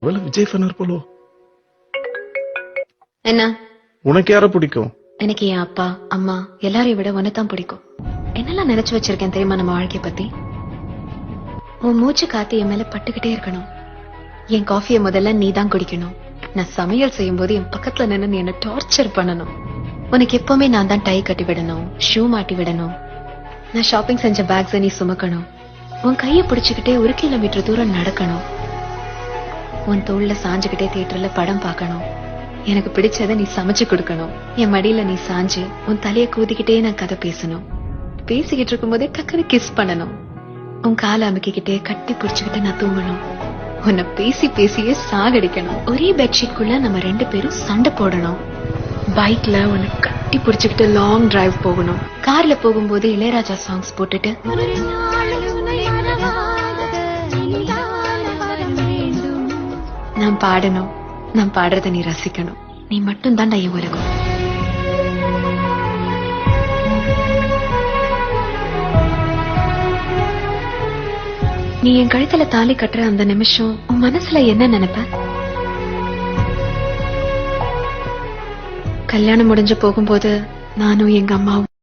Vijay fan இருப்பலோ. என்ன உனக்கு யார பிடிக்கும்? எனக்கு என் அப்பா அம்மா எல்லாரையும் விட உனதான் பிடிக்கும். என்னெல்லாம் நினைச்சு வச்சிருக்கேன் தெரியுமா நம்ம வாழ்க்கைய பத்தி? உன் மூச்சு காத்து என் மேல பட்டுக்கிட்டே இருக்கணும். என் காஃபியை முதல்ல நீ தான் குடிக்கணும். நான் சமையல் செய்யும் போது என் பக்கத்துல நின்னு நீ என்ன டார்ச்சர் பண்ணணும். உனக்கு எப்பவுமே நான் தான் டை கட்டி விடணும், ஷூ மாட்டி விடணும். நான் ஷாப்பிங் செஞ்ச பேக்ஸை நீ சுமக்கணும். உன் கையை பிடிச்சுக்கிட்டே 1 கிலோமீட்டர் தூரம் நடக்கணும். உன் தோல்ல சாஞ்சுக்கிட்டே தியேட்டர்ல படம் பார்க்கணும். எனக்கு பிடிச்சதை நீ சமைச்சு கொடுக்கணும். என் மடியில நீ சாஞ்சு உன் தலைய கூதிக்கிட்டே நான் கதை பேசணும். பேசிக்கிட்டு இருக்கும் போதே டக்குனு கிஸ் பண்ணணும். உன் காலை அமுக்கிக்கிட்டே கட்டி பிடிச்சுக்கிட்டு நான் தூங்கணும். உன்னை பேசி பேசியே சாகடிக்கணும். ஒரே பெட்ஷீட்குள்ள நம்ம 2 பேரும் சண்டை போடணும். பைக்ல உன்னை கட்டி பிடிச்சுக்கிட்டு லாங் டிரைவ் போகணும். கார்ல போகும்போது இளையராஜா சாங்ஸ் போட்டுட்டு நான் பாடணும். நான் பாடுறத நீ ரசிக்கணும். நீ மட்டும் தான் என் உலகம். நீ என் கழுத்துல தாலி கட்டுற அந்த நிமிஷம் உன் மனசுல என்ன நினைப்ப? கல்யாணம் முடிஞ்சு போகும்போது நானும் எங்க அம்மாவும்